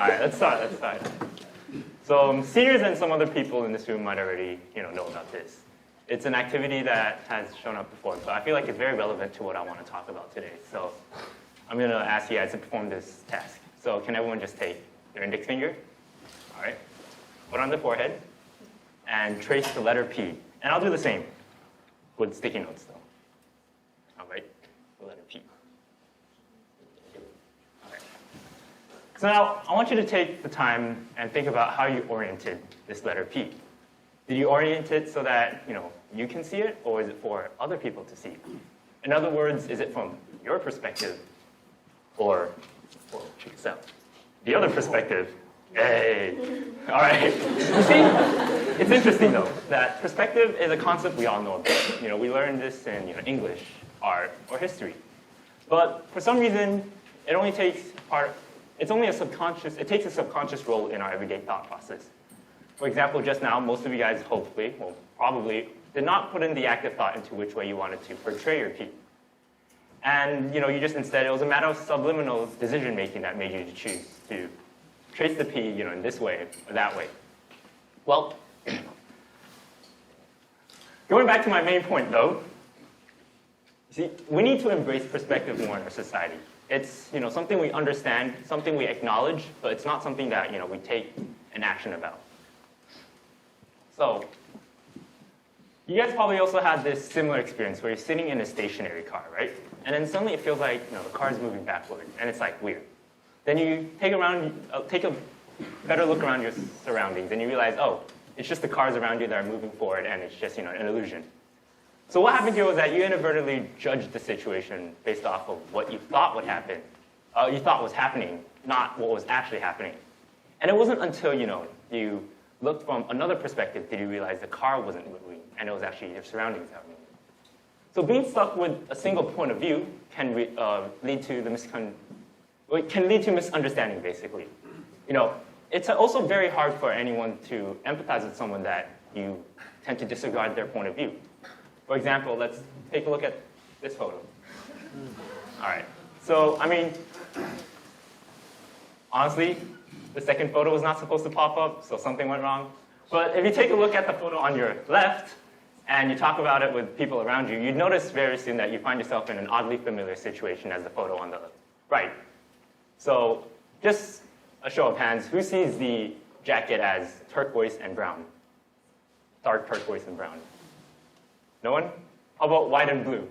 right, let's start. So seniors and some other people in this room might already know about this. It's an activity that has shown up before, but I feel like it's very relevant to what I want to talk about today. So I'm going to ask you guys to perform this task. So can everyone just take their index finger, all right, put on the forehead, and trace the letter P. And I'll do the same with sticky notes, though. All right, the letter P. All right. So now I want you to take the time and think about how you oriented this letter P. Did you orient it so that you can see it, or is it for other people to see? In other words, is it from your perspective, or check this out, the other perspective? Hey, all right. You see, it's interesting though that perspective is a concept we all know about. We learned this in English, art, or history. But for some reason, it takes a subconscious role in our everyday thought process. For example, just now, most of you guys probably did not put in the active thought into which way you wanted to portray your P. And you just instead, it was a matter of subliminal decision making that made you to choose to trace the P in this way or that way. Well, going back to my main point though, see, we need to embrace perspective more in our society. It's something we understand, something we acknowledge, but it's not something that we take an action about. So, you guys probably also had this similar experience where you're sitting in a stationary car, right? And then suddenly it feels like the car is moving backward, and it's like weird. Then you take a better look around your surroundings, and you realize, oh, it's just the cars around you that are moving forward, and it's just an illusion. So what happened here was that you inadvertently judged the situation based off of what you thought would happen. You thought was happening, not what was actually happening. And it wasn't until you looked from another perspective did you realize the car wasn't moving, and it was actually your surroundings that were moving. So being stuck with a single point of view can lead to misunderstanding, basically. It's also very hard for anyone to empathize with someone that you tend to disregard their point of view. For example, let's take a look at this photo. All right. So, honestly, the second photo was not supposed to pop up, so something went wrong. But if you take a look at the photo on your left, and you talk about it with people around you, you'd notice very soon that you find yourself in an oddly familiar situation as the photo on the right. So just a show of hands, who sees the jacket as turquoise and brown? Dark turquoise and brown. No one? How about white and blue?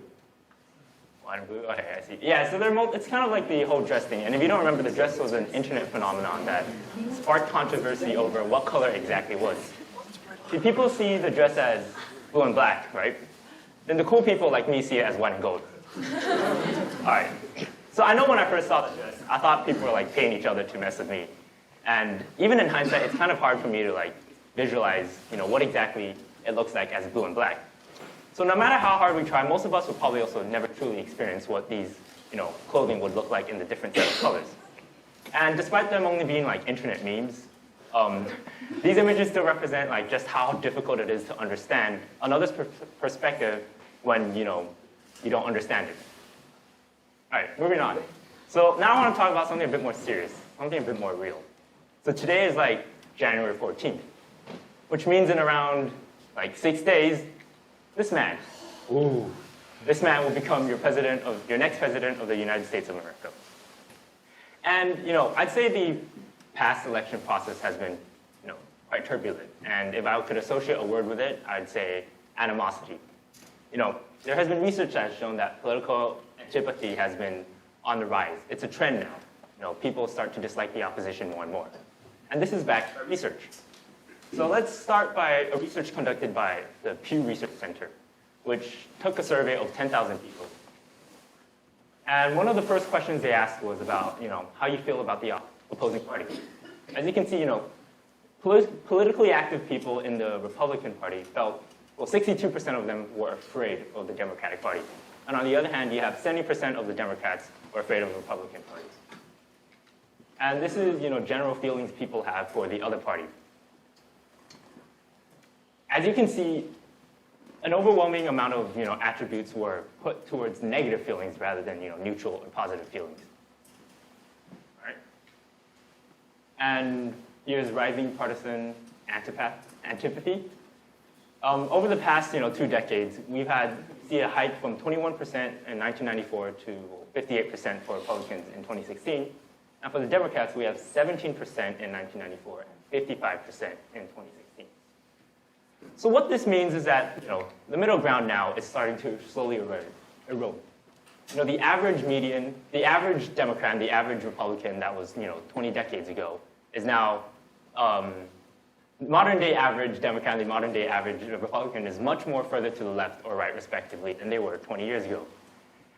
White and blue? Okay, I see. Yeah, so it's kind of like the whole dress thing. And if you don't remember, the dress was an internet phenomenon that sparked controversy over what color exactly was. See, people see the dress as blue and black, right? Then the cool people like me see it as white and gold. All right. So I know when I first saw the dress, I thought people were paying each other to mess with me. And even in hindsight, it's kind of hard for me to visualize, what exactly it looks like as blue and black. So no matter how hard we try, most of us will probably also never truly experience what these, clothing would look like in the different set of colors. And despite them only being internet memes, these images still represent just how difficult it is to understand another's perspective when you don't understand it. All right, moving on. So now I want to talk about something a bit more serious, something a bit more real. So today is January 14th, which means in around 6 days, this man will become your next president of the United States of America. And I'd say the past election process has been quite turbulent. And if I could associate a word with it, I'd say animosity. There has been research that has shown that political antipathy has been on the rise. It's a trend now. People start to dislike the opposition more and more. And this is backed by research. So let's start by a research conducted by the Pew Research Center, which took a survey of 10,000 people. And one of the first questions they asked was about, how you feel about the opposing party. As you can see, politically active people in the Republican Party felt, 62% of them were afraid of the Democratic Party. And on the other hand, you have 70% of the Democrats were afraid of the Republican parties. And this is, general feelings people have for the other party. As you can see, an overwhelming amount of, attributes were put towards negative feelings rather than, neutral or positive feelings. All right? And here's rising partisan antipathy. Over the past 2 decades, we've seen a hike from 21% in 1994 to 58% for Republicans in 2016. And for the Democrats, we have 17% in 1994 and 55% in 2016. So what this means is that the middle ground now is starting to slowly erode. The average Democrat and the average Republican that was 20 decades ago is now modern-day average Democrat and the modern-day average Republican is much more further to the left or right, respectively, than they were 20 years ago.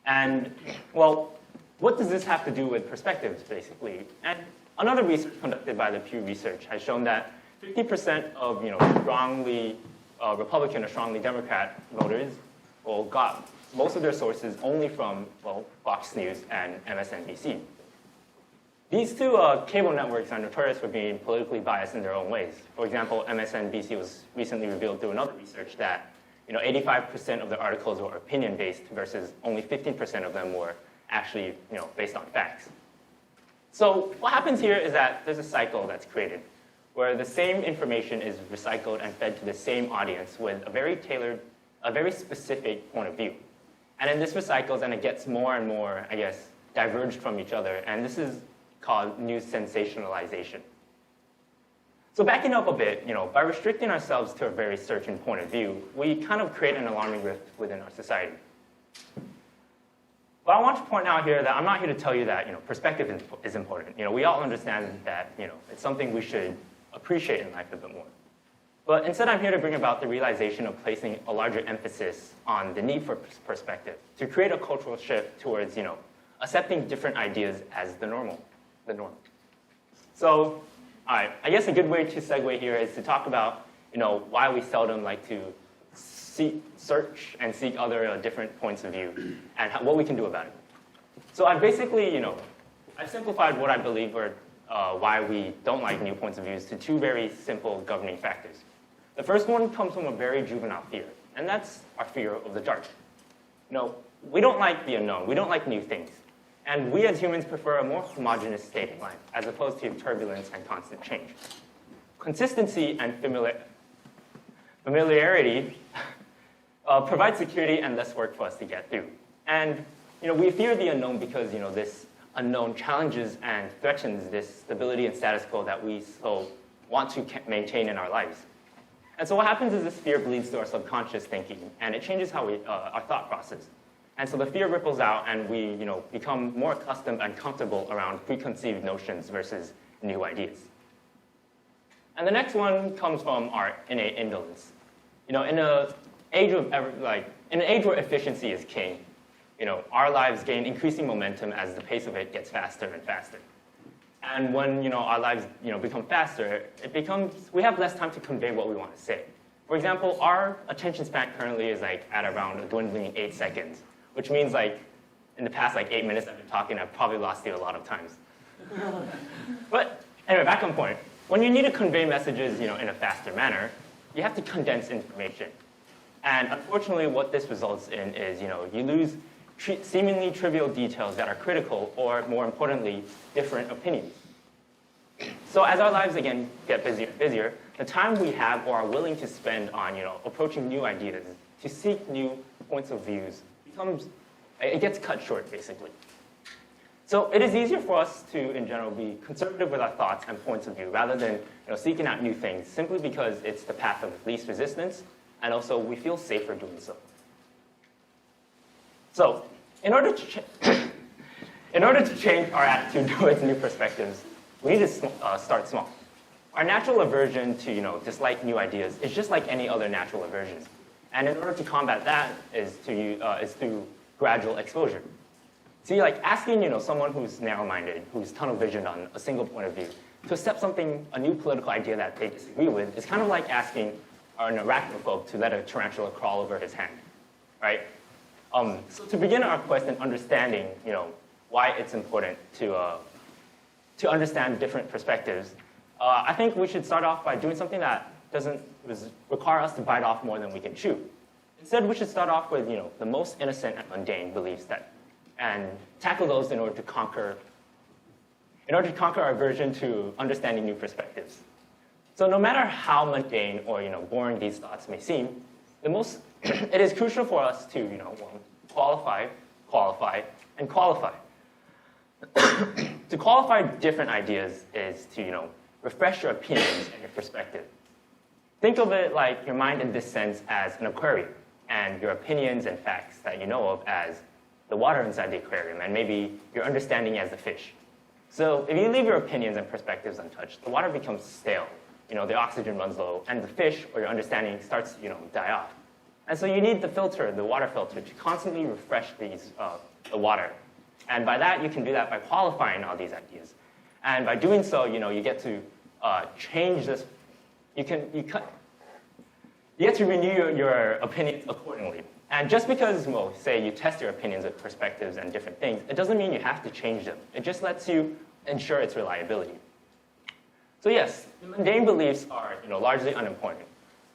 And, well, what does this have to do with perspectives, basically? And another research conducted by the Pew Research has shown that 50% of strongly Republican or strongly Democrat voters got most of their sources only from Fox News and MSNBC. These two cable networks are notorious for being politically biased in their own ways. For example, MSNBC was recently revealed through another research that 85% of the articles were opinion-based versus only 15% of them were actually based on facts. So what happens here is that there's a cycle that's created where the same information is recycled and fed to the same audience with a very tailored, a very specific point of view. And then this recycles and it gets more and more, diverged from each other. And this is called news sensationalization. So backing up a bit, by restricting ourselves to a very certain point of view, we kind of create an alarming rift within our society. But I want to point out here that I'm not here to tell you that perspective is important. We all understand that it's something we should appreciate in life a bit more. But instead, I'm here to bring about the realization of placing a larger emphasis on the need for perspective to create a cultural shift towards accepting different ideas as the norm. So, all right, I guess a good way to segue here is to talk about why we seldom like to search and seek other different points of view and what we can do about it. So I've basically, I've simplified what I believe are why we don't like new points of views to two very simple governing factors. The first one comes from a very juvenile fear, and that's our fear of the dark. We don't like the unknown. We don't like new things. And we as humans prefer a more homogeneous state of life, as opposed to turbulence and constant change. Consistency and familiarity provide security and less work for us to get through. And we fear the unknown because this unknown challenges and threatens this stability and status quo that we so want to maintain in our lives. And so what happens is this fear bleeds to our subconscious thinking, and it changes how our thought process. And so the fear ripples out, and we become more accustomed and comfortable around preconceived notions versus new ideas. And the next one comes from our innate indolence. In an age where efficiency is king, our lives gain increasing momentum as the pace of it gets faster and faster. And when our lives become faster, we have less time to convey what we want to say. For example, our attention span currently is at around a dwindling 8 seconds, which means in the past 8 minutes I've been talking, I've probably lost you a lot of times. But anyway, back on point. When you need to convey messages in a faster manner, you have to condense information. And unfortunately, what this results in is you lose seemingly trivial details that are critical, or more importantly, different opinions. So as our lives again get busier and busier, the time we have or are willing to spend on approaching new ideas, to seek new points of views, it gets cut short basically. So it is easier for us to, in general, be conservative with our thoughts and points of view rather than seeking out new things, simply because it's the path of least resistance, and also we feel safer doing so. So in order to change our attitude towards new perspectives, we need to start small. Our natural aversion to dislike new ideas is just like any other natural aversion. And in order to combat that is through gradual exposure. See, asking someone who's narrow-minded, who's tunnel visioned on a single point of view, to accept a new political idea that they disagree with is kind of like asking an arachnophobe to let a tarantula crawl over his hand, right? So to begin our quest in understanding, why it's important to understand different perspectives, I think we should start off by doing something that doesn't require us to bite off more than we can chew. Instead, we should start off with, the most innocent and mundane beliefs and tackle those in order to conquer in order to conquer our aversion to understanding new perspectives. So no matter how mundane or boring these thoughts may seem, it is crucial for us to qualify, qualify, and qualify. To qualify different ideas is to refresh your opinions and your perspective. Think of it like your mind in this sense as an aquarium, and your opinions and facts that you know of as the water inside the aquarium, and maybe your understanding as the fish. So if you leave your opinions and perspectives untouched, the water becomes stale. The oxygen runs low, and the fish, or your understanding, starts to die off. And so you need the filter, the water filter, to constantly refresh the water. And by that, you can do that by qualifying all these ideas. And by doing so, you get to change this. You get to renew your opinions accordingly. And just because, say you test your opinions and perspectives and different things, it doesn't mean you have to change them. It just lets you ensure its reliability. So yes, the mundane beliefs are largely unimportant.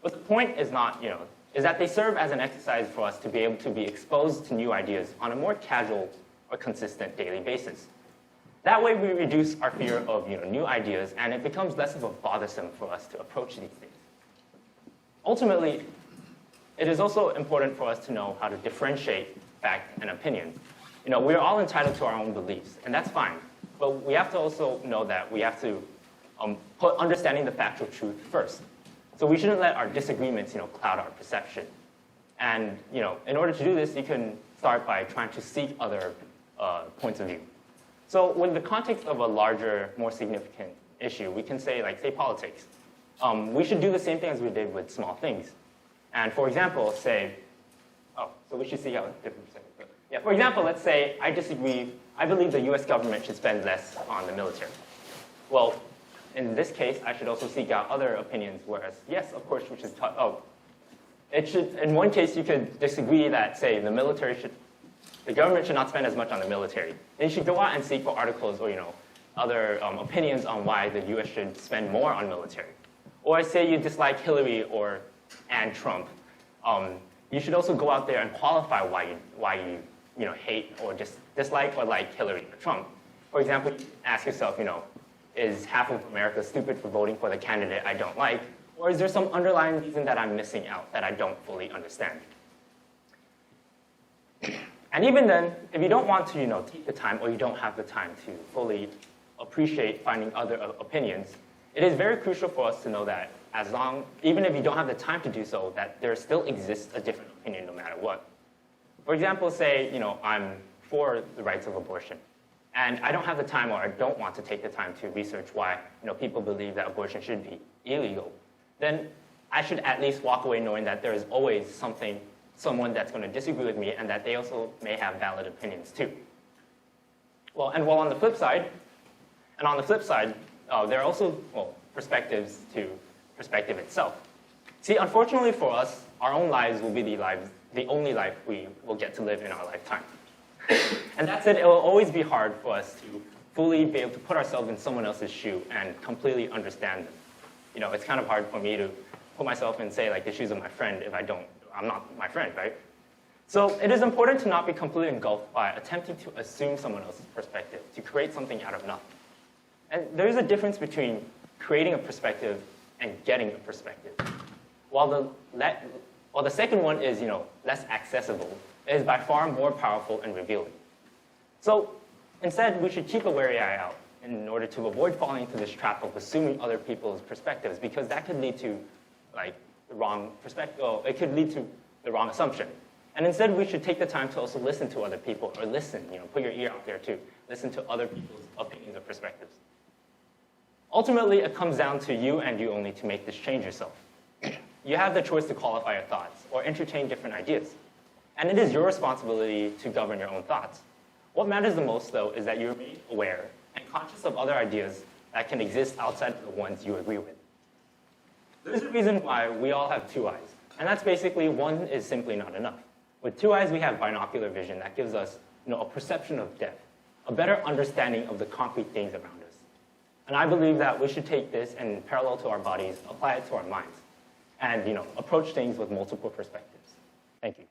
But the point is not, is that they serve as an exercise for us to be able to be exposed to new ideas on a more casual or consistent daily basis. That way we reduce our fear of new ideas, and it becomes less of a bothersome for us to approach these things. Ultimately, it is also important for us to know how to differentiate fact and opinion. We are all entitled to our own beliefs, and that's fine. But we have to also know that we have to put understanding the factual truth first. So we shouldn't let our disagreements, cloud our perception. And, in order to do this, you can start by trying to seek other points of view. So with the context of a larger, more significant issue, we can say, say politics. We should do the same thing as we did with small things. And for example, so we should see how different perspectives. Yeah, for example, let's say I disagree. I believe the US government should spend less on the military. Well, in this case, I should also seek out other opinions, whereas, yes, of course, we should in one case, you could disagree that, say, the government should not spend as much on the military. Then you should go out and seek for articles or, other opinions on why the US should spend more on military. Or say you dislike Hillary and Trump. You should also go out there and qualify why you hate or dislike or like Hillary or Trump. For example, ask yourself, is half of America stupid for voting for the candidate I don't like? Or is there some underlying reason that I'm missing out that I don't fully understand? And even then, if you don't want to take the time, or you don't have the time to fully appreciate finding other opinions, it is very crucial for us to know that even if you don't have the time to do so, that there still exists a different opinion no matter what. For example, say I'm for the rights of abortion. And I don't have the time, or I don't want to take the time to research why people believe that abortion should be illegal. Then I should at least walk away knowing that there is always someone that's going to disagree with me, and that they also may have valid opinions too. On the flip side, there are also perspectives to perspective itself. See, unfortunately for us, our own lives will be the only life we will get to live in our lifetime. And that's it. It will always be hard for us to fully be able to put ourselves in someone else's shoe and completely understand them. It's kind of hard for me to put myself in, say, the shoes of my friend if I'm not my friend, right? So it is important to not be completely engulfed by attempting to assume someone else's perspective, to create something out of nothing. And there is a difference between creating a perspective and getting a perspective. While the second one is, less accessible, it is by far more powerful and revealing. So instead, we should keep a wary eye out in order to avoid falling into this trap of assuming other people's perspectives, because that could lead to the wrong perspective. It could lead to the wrong assumption. And instead, we should take the time to also listen to other people, or put your ear out there to listen to other people's opinions or perspectives. Ultimately, it comes down to you and you only to make this change yourself. You have the choice to qualify your thoughts or entertain different ideas. And it is your responsibility to govern your own thoughts. What matters the most, though, is that you remain aware and conscious of other ideas that can exist outside of the ones you agree with. There's a reason why we all have two eyes, and that's basically one is simply not enough. With two eyes, we have binocular vision that gives us a perception of depth, a better understanding of the concrete things around us. And I believe that we should take this and parallel to our bodies, apply it to our minds, and approach things with multiple perspectives. Thank you.